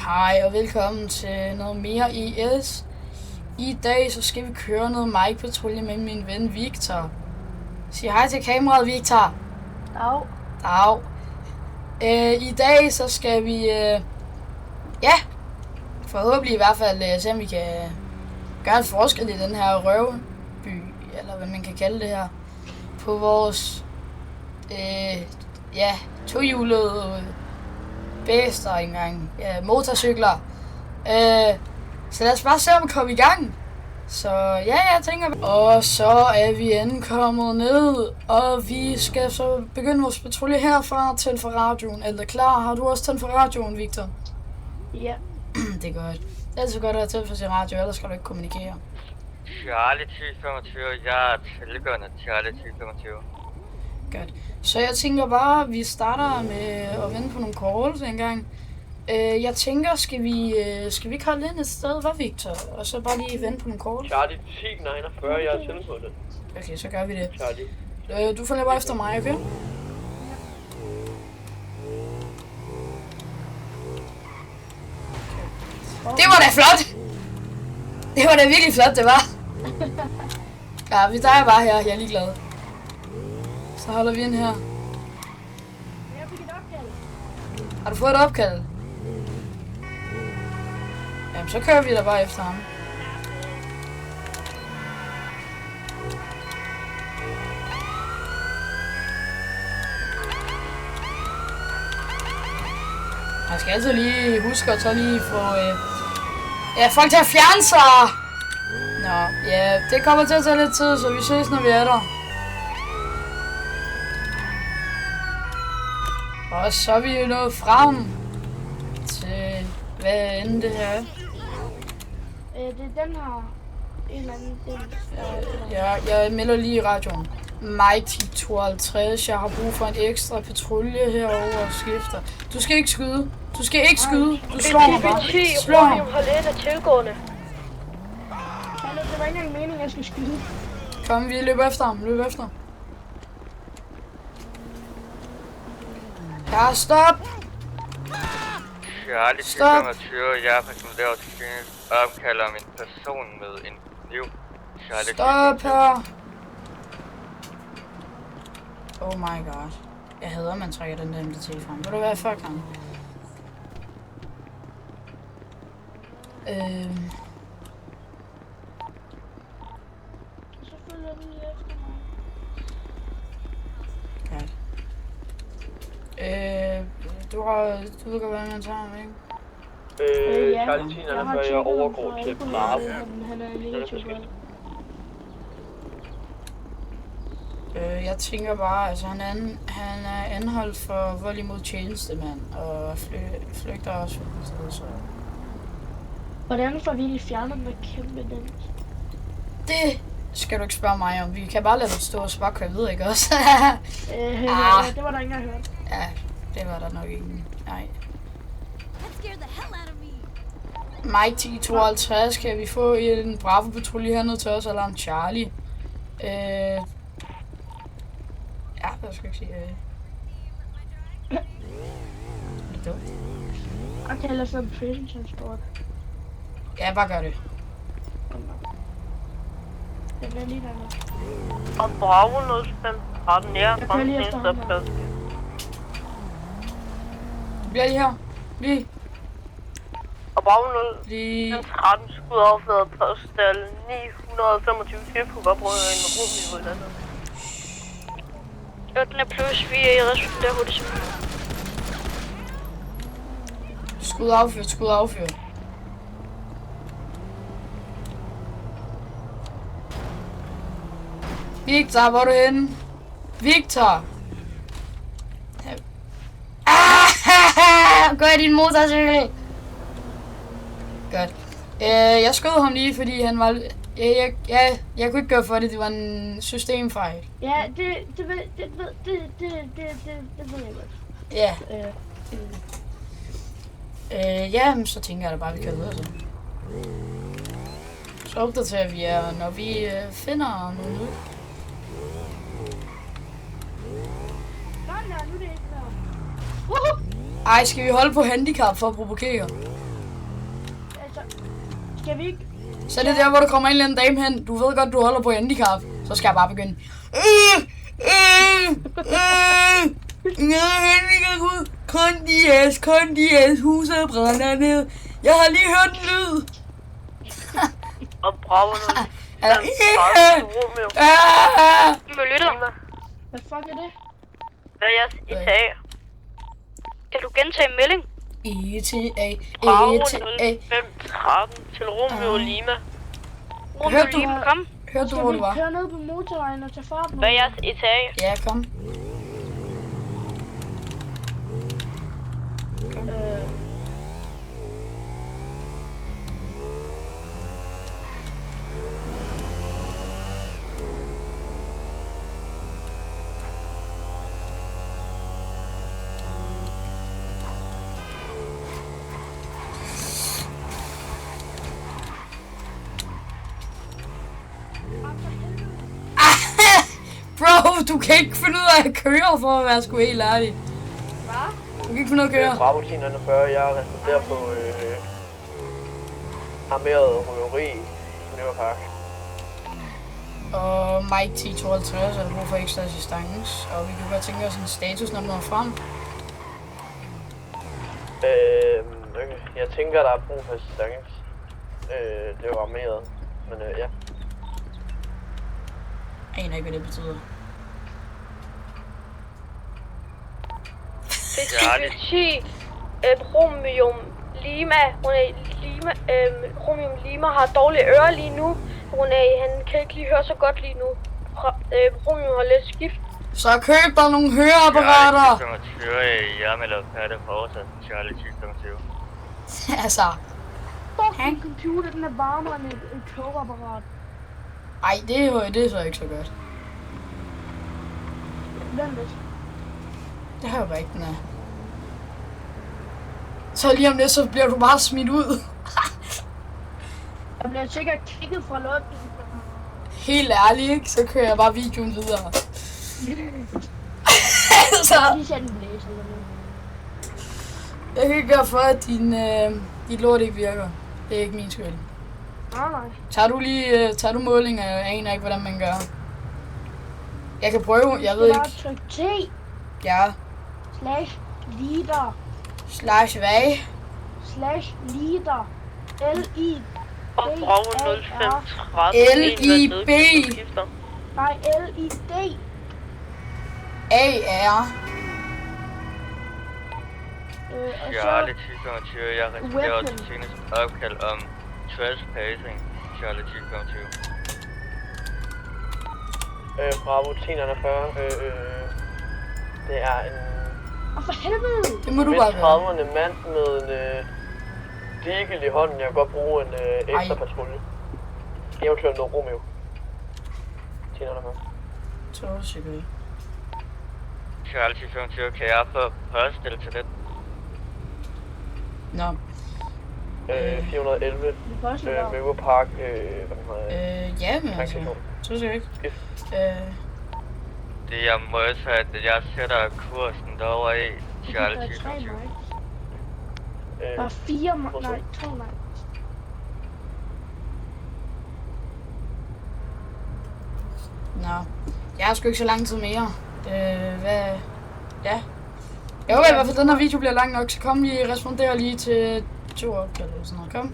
Hej og velkommen til noget mere ES. I dag så skal vi køre noget Mike-patrulje med min ven Victor. Sig hej til kameraet, Victor. Dag. Dag. I dag så skal vi, forhåbentlig i hvert fald se om vi kan gøre en forskel i den her røvby, eller hvad man kan kalde det her, på vores, tohjulede bæster engang, motorcykler. Så lad os bare se om vi kommer i gang. Så ja, jeg tænker. Og så er vi ankommet ned, og vi skal så begynde vores patrulje herfra. Tænd for radioen. Er du klar? Har du også tændt for radioen, Victor? Ja. Det er godt. Det er så godt at have tændt for sin radio, ellers skal du ikke kommunikere. Charlie 1025, jeg er tilgående Charlie 1025. Godt. Så jeg tænker bare, at vi starter med at vende på nogle calls en gang. Jeg tænker, skal vi ikke holde ind et sted, hvad Victor? Og så bare lige vente på nogle calls? Charlie 1049, jeg er tilgående. Okay, så gør vi det. Charlie. Du følger bare efter mig, okay? Det var da flot! Det var da virkelig flot, det var. Ja, vi er bare her, jeg er ligeglad. Så holder vi ind her. Jeg fik et opkald. Har du fået et opkald? Jamen, så kører vi da bare efter ham. Man skal altid lige huske at så lige få folk til at fjerne sig. Nå, ja, det kommer til at tage lidt tid, så vi ses, når vi er der. Og så er vi jo nået frem til, hvad end det her er. Det er den her en eller anden ting. Jeg melder lige i radioen. Mighty 52, jeg har brug for en ekstra patrulje herover og skifter. Du skal ikke skyde. Du skal ikke skyde. Du slår mig bare. Slå ham. Hold ind af tilgående. Det var ikke engang meningen, at jeg skulle skyde. Kom, vi løber efter ham. Løb efter ham. Ja, stop! Charlie 1025, jeg er rekommenderet til Phoenix og opkalder min person med en kniv. Charlie Stop her! Oh my god. Jeg hader, man trækker den der MDT frem. Vil du være fuck ham? Så følger du lige efter mig. Godt. Du ved godt, hvad man tager ham, ikke? Ja. Charlie 1049, jeg overgår til Bravo. Han er negativ. Jeg tænker bare, altså han er anholdt for vold imod tjenestemand og flygter også fra politiet, så... Hvordan får vi lige fjernet den kæmpe nemt? Det skal du ikke spørge mig om. Vi kan bare lade dem stå og bare køre videre, ikke også? Det var der ingen, der hørt. Ja, det var der nok ikke. Nej. Mike 1052, kan vi få en Bravo-patrulje hernede til os, eller en Charlie? Ja, jeg skal ikke sige... Lidt dumt. Okay, lad os lade prison transport. Ja, bare gør det. Det bliver lige dernede. Og Bravo 0513, ja, Jeg kører lige efter ham her. Du bliver lige her. Lige. Og Bravo Lige. 013 skud afføret postal 925 Skifu var brugt en rumniveau i landet. 8 plus, vi er i responder hurtigt. Skud affyret, skud affyret. Victor, hvor er du henne? Victor! Gå i din motorcykel! Godt. Jeg skød ham lige, fordi han var... Jeg kunne ikke gøre for det, det var en systemfejl. Ja, det ved jeg godt. Ja. Ja, så tænker jeg da bare, at vi kører videre så. Så opdaterer vi jer, når vi finder nogle ud. Nej, nu er det ikke der. Ej, skal vi holde på handicap for at provokere? Skal vi ikke? Så er det der, hvor der kommer en eller anden dame hen. Du ved godt, du holder på handicap. Så skal jeg bare begynde. Kondias, huset brænder ned. Jeg har lige hørt en lyd. Og Bravo nu. Eller, Må lytter. Hvad fuck er det? Hvad er jeres etage? Kan du gentage en melding? ETA, Bravo ETA. 0513 til Romeo Lima. Hørte du, Kom. hørte du, Skal hvor vi du var? køre ned på motorvejen og tage fart nu? Hvad er jeres etage? Ja, kom. Bro, du kan ikke finde ud af at køre, for at være sgu helt ærlig. Hvad? Du kan ikke finde ud af at køre. Bravo 1041, jeg responderer på armeret røveri i Nøverpark. Og Mike 1052 er der brug for ekstra assistance. Og vi kan godt tænke os en status, når man når frem. Okay. Jeg tænker, der er brug for assistance. Det var armeret, men ja. Jeg aner ikke, hvad det betyder. Det er 10. Romeo Lima. Romeo Lima har dårlige ører lige nu. Han kan ikke lige høre så godt lige nu. Romeo har lidt skift. Så køb dig nogle høreapparater! Charlie 1025, jeg melder Patte fortsat. Charlie 1025. Altså, Fuck, din computer, den er varmere end et kogeapparat. ej, det er så ikke så godt. Vent lidt. Det har jeg jo ikke, den er. Så lige om lidt, så bliver du bare smidt ud. Jeg bliver sikkert kigget fra loftet. Helt ærligt, ikke? Så kører jeg bare videoen videre. Så Lige sæt en blæse eller noget. jeg kan ikke gøre for, at dit lort ikke virker. Det er ikke min skyld. Nej. Tager du målinger? Jeg aner ikke, hvordan man gør. Jeg kan prøve, jeg ved Det er ikke. bare tryk T Ja. /liter Slash hvad? /liter L-I Og Bravo 0513. L-I-B. Nej, L-I-D. A-R. Og Charlie så 1025, jeg responderer Weapon. til seneste opkald om trespassing. Charlie 1025. Bravo 1041, det er en og for helvede. Det må du bare gøre. midt-30'erne mand med en digel i hånden. Jeg kan godt bruge en ekstra Ej. patrulje. Eventuelt noget Romeo. 1041. Så sikkert. Charlie 1025, kan jeg få påstille til det? Nå. 411. Det er også lidt lavt. Nøverpark, hvad hedder det? Ja, men altså. Så sikkert. Det er modsat, at jeg sætter kursen derovre i Charlie Der er 3 1025. mig. Der er 4 mig. Nej, 2 mig. Nå. Jeg har sgu ikke så lang tid mere. Hvad? Ja. Jeg håber i hvert fald, at den her video bliver lang nok, så kom lige responderer lige til 2 opkald eller sådan noget. Kom.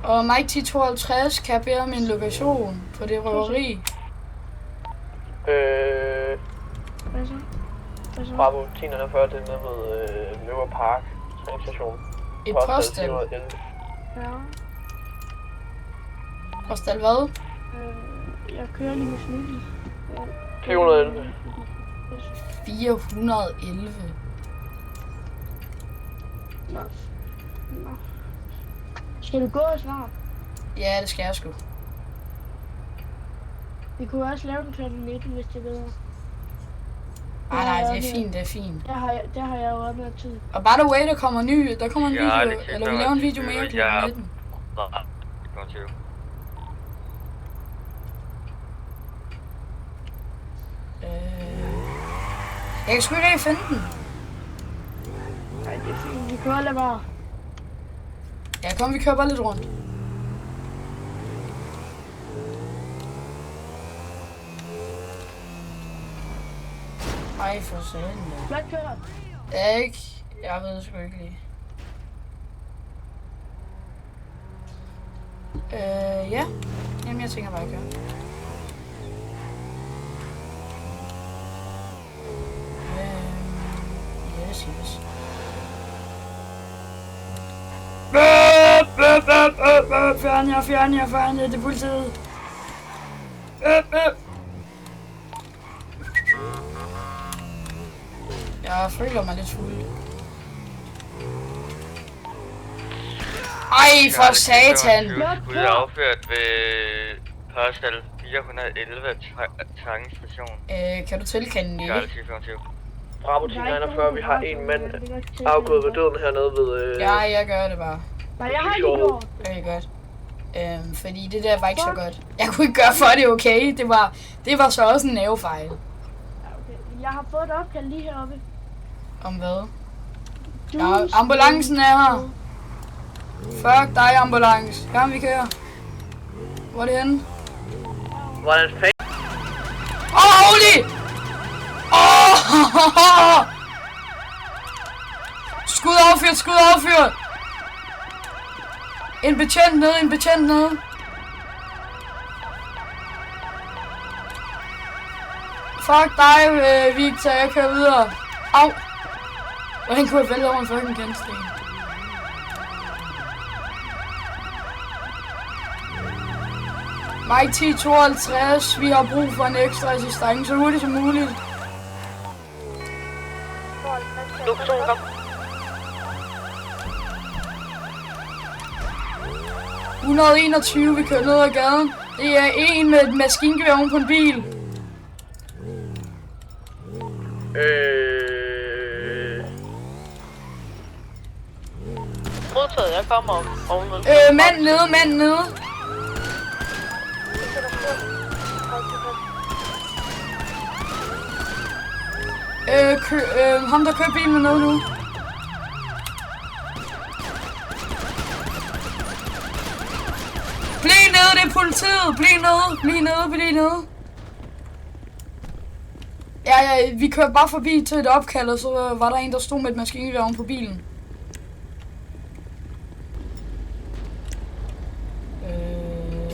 Og Mike 1052 kan jeg bede om en lokation på det røveri. Hvad så? Hvad så? Bravo 1041, det er nede ved Nøverpark træningsstation. Et postal. Ja. Postal hvad? Jeg kører lige med smiley. 411. 411. Nå. Skal du gå snart? Ja, det skal jeg sgu. Vi kunne også lave den kl. 19, hvis det er bedre. Nej, det er fint, det er fint. Der har jeg jo også mere tid. Og by the way, der kommer en video, Ja, det kan eller vi laver en video mere kl. Ja. 19. 25. Jeg kan sgu ikke rigtig finde den. Nej, det er fint. Vi kan lade bare. Ja, kom, vi kører bare lidt rundt. Ej, for satan. Flot kørt. Ja, ikke? Jeg ved det sgu ikke lige. Ja. Jamen, jeg tænker bare at køre. Yes. Fjern jer, det er politiet. Jeg føler mig lidt fuld. Ej, for satan! Skud afført ved Hørstal 411 Tangen station. Kan du tilkende det? Charlie 25. Bravo 1041, vi har en mand afgået ved døden hernede ved... Ja, jeg gør det bare. Nej, jeg har ikke gjort. Rigtig godt. Fordi det der var ikke så godt. Jeg kunne ikke gøre for det, okay? Det var så også en nervefejl. Okay. Jeg har fået et opkald lige heroppe. Om hvad? Ja, ambulancen er her. Fuck dig, ambulance. Kom, vi kører. Hvor er det henne? Hvordan fanden? Holy! Skud affyret! En betjent nede. Fuck dig, Victor, jeg kører videre. Au! Hvordan kunne jeg vælge over en fucking kantsten? Mike 1052, vi har brug for en ekstra assistance så hurtigt som muligt. Luxon, kom. – 121, vi kører ned ad gaden. Det er en med et maskingevær oven på en bil. Modtaget, jeg kommer ovenved. Mand nede. Ham der kører bilen ned nu. Bliv nede, det er politiet. Bliv nede. Ja, vi kørte bare forbi til et opkald, og så var der en, der stod med et maskingevær oven på bilen.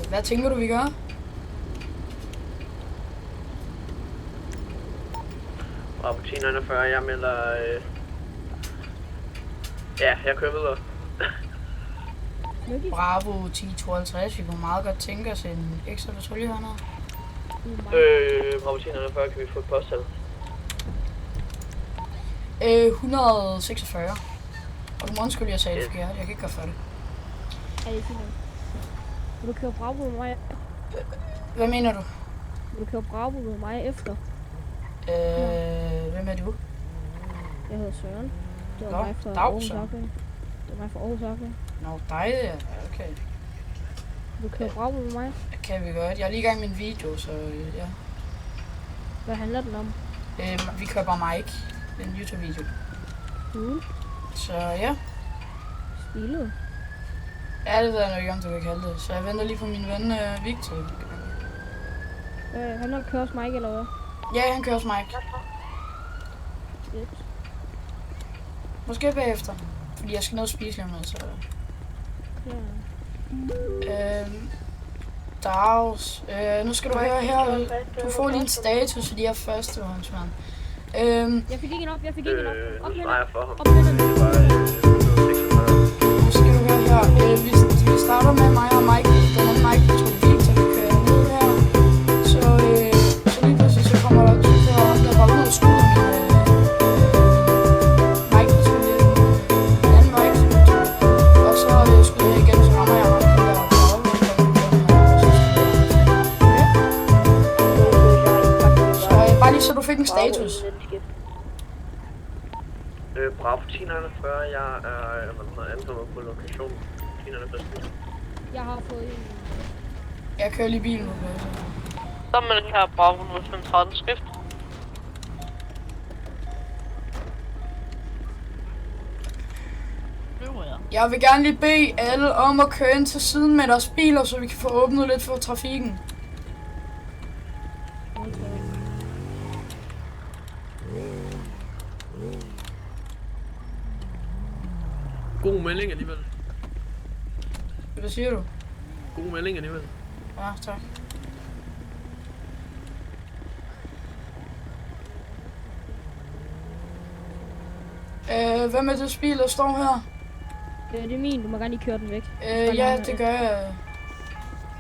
Hvad tænker du, vi gør? Bravo 1041, jeg melder... Ja, jeg kører videre. Bravo 1052, vi kunne meget godt tænke os en ekstra patrulje hernede. Bravo 1041, kan vi få et posttal? 146. Og du må undskylde, jeg sagde det forkert. Jeg kan ikke gøre for det. Ja, det er fint. Vil du køre Bravo med mig? Hvad mener du? Vil du køre Bravo med mig efter? Hvem er du? Jeg hedder Søren. Det var Nå, mig fra dag, Aarhus Søren. Afdeling. Det var mig fra Aarhus Afdeling. Nå, dig ja. Okay. Vil du køre Bravo med mig? Det kan vi godt. Jeg er lige i gang med en video, så ja. Hvad handler den om? Vi kører bare Mike. Det er en YouTube-video. Cool. Så ja. Spillet. Ja, det ved jeg nok ikke, om du kan kalde det. Så jeg venter lige på min ven Victor. Han kører hos Mike, eller hvad? Ja, han kører hos Mike. Fedt. Måske bagefter. Fordi jeg skal ned og spise lige med, så... Ja. Dags. Nu skal du høre her. Du får lige en status for de her førstehåndsmand. Jeg fik ikke en op. Nu streger jeg for ham. Op med den. Det var 146. Nu skal du høre her. Vi starter med mig og Mike. Den anden Mike, jeg tror Victor, vi kører ned her. Så lige pludselig så kommer der to kører om, der var ud og skud med Mike, der skulle lidt. Den anden Mike, og så skulle jeg igen, så rammer jeg ham. Så bare lige så du fik en status. Bravo 1041, jeg er ankommet på lokationen. 1041. Jeg har fået en. Jeg kører lige bilen på pladsen. Så med den her Bravo 035 skrift. Jeg vil gerne lige bede alle om at køre ind til siden med deres biler, så vi kan få åbnet lidt for trafikken. God melding alligevel. Hvad siger du? God melding alligevel. Ja, tak. Hvem er det bil, der står her? Det er min, du må gerne lige køre den væk. Ja, det gør jeg.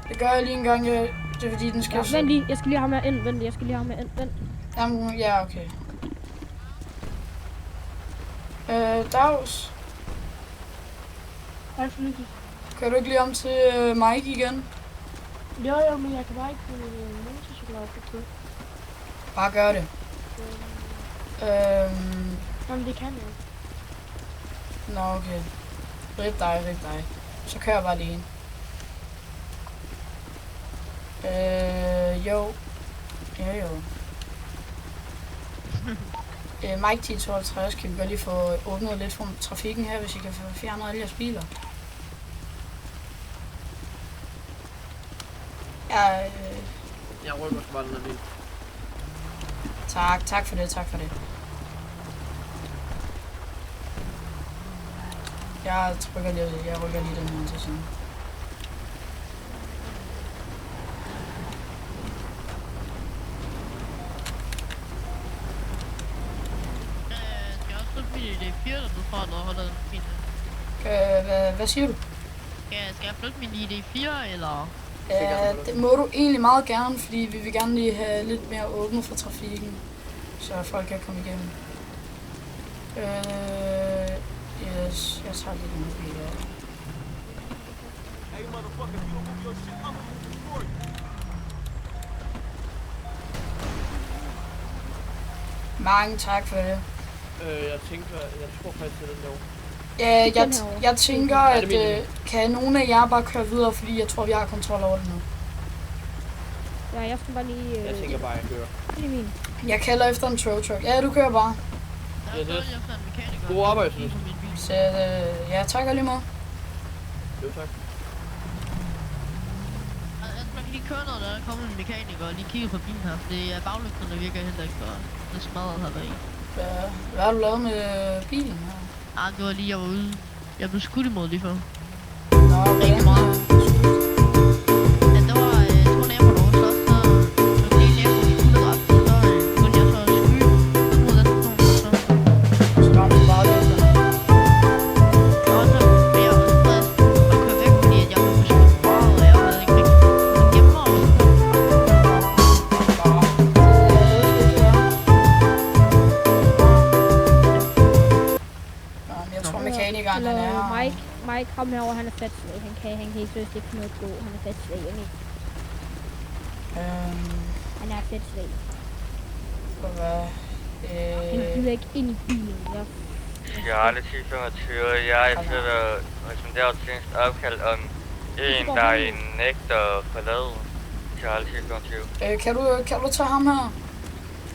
Det gør jeg lige en gang. Det er fordi, den skal... Ja, vent lige, jeg skal lige have med ind. Vent, jeg skal lige have med ind. Vent. Jamen, ja, okay. Dags. Hvad for lidt? Kan du ikke lige om til Mike igen? Jo, men jeg kan bare ikke få motorcykler op på. Bare gør det. Jamen, det kan jeg. Nå, okay. Rip dig. Så kører jeg bare lige ind. Jo. Mike 1052, kan vi godt lige få åbnet lidt for trafikken her, hvis I kan få fjernet alle jeres biler. Jeg rykker også bare den her bil. Tak for det. Jeg rykker lige den her til siden. Skal jeg også flytte min ID4 derudfra, når jeg holder den fint? Hvad siger du? Skal jeg flytte min ID4, eller? Ja, det må du egentlig meget gerne, fordi vi vil gerne lige have lidt mere åbent for trafikken, så folk kan komme igennem. Yes, jeg tager lidt en bil her. Mange tak for det. Jeg tror faktisk, det er den derovre. Ja, jeg tænker, at kan nogen af jer bare køre videre, fordi jeg tror, vi har kontrol over det nu. Ja, jeg skal bare lige... Jeg tænker bare, at jeg kører. Det er min. Jeg kalder efter en tow truck. Ja, du kører bare. God arbejde, synes jeg. Så ja, tak lige meget. Jo, tak. Jeg skal lige køre, når der er kommet en mekaniker og lige kigge på bilen her, for det er baglygterne, der virker heller ikke, og det smadret har været i. Hvad har du lavet med bilen her? Ah, det var lige, jeg var ude. Jeg blev skudt imod lige før. Nå, Rigtig meget. Ja, det var to naboer, der var så den ene nabo, de kunne dræbt, så kunne jeg så skyde mod den person, Så var det bare det. og så blev jeg også glad at køre væk, fordi jeg var skudt meget, og jeg havde ikke rigtig kunnet gemme mig over. Jeg tror mekanikeren han er... Mike, kom herover, han er fat svag. Han kan ikke seriøst ikke finde noget gå. Han er fat svag, Han er fat svag. Han gider ikke ind i bilen. Charlie 1025, jeg sætter rekommenderet tjenest opkald om en, der nægter at forlade Charlie 1025. Kan du tage ham her?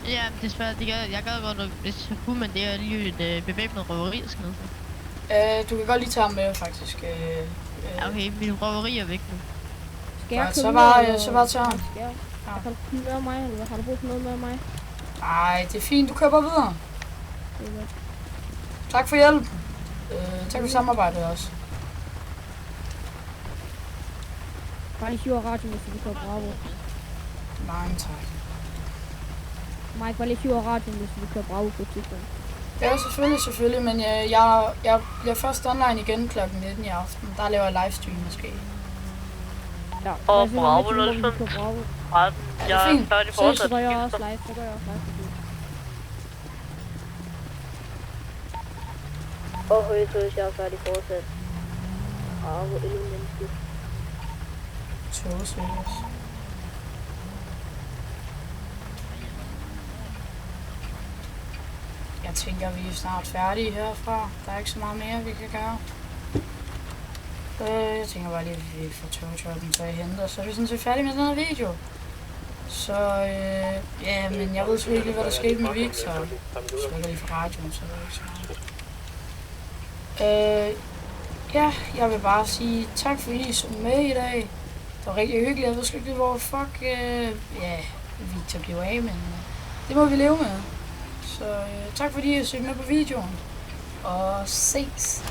Ja, desværre, jeg gad godt, hvis jeg kunne, men det er lige et bevæbnet røveri, skal jeg sige. Du kan godt lige tage ham med, faktisk. Okay, min røveri er væk nu. Skal jeg så bare tage ham. Kan du med mig, eller har du brugt noget med mig? Nej, det er fint. Du kører bare videre. Det er godt. Tak for hjælp. Tak for samarbejdet også. Bare lige hive radioen, hvis vi kører Bravo. Mange tak. Mike, bare lige hive radioen, hvis vi kører Bravo på et tidspunkt. Ja, selvfølgelig, men jeg bliver først online igen kl. 19 i aften. Der laver jeg livestream måske. Ja, Og Bravo 05. Jeg er færdig fortsat. Så gør jeg også live. Og højtøs, jeg er færdig fortsat. Bravo 11 mennesker. Togsøgers. Jeg tænker, vi er snart færdige herfra. Der er ikke så meget mere, vi kan gøre. Jeg tænker bare lige, at vi får togtrucken til at hente, så er vi sådan set færdige med den her video. Så ja, men jeg ved sgu ikke, hvad der skete med Victor. Jeg slukker lige for radioen, så er det ikke så meget. Ja, jeg vil bare sige tak fordi I så med i dag. Det var rigtig hyggeligt. Jeg ved sgu ikke, hvor fuck Victor blev af, men det må vi leve med. Så tak fordi I så med på videoen. Og ses.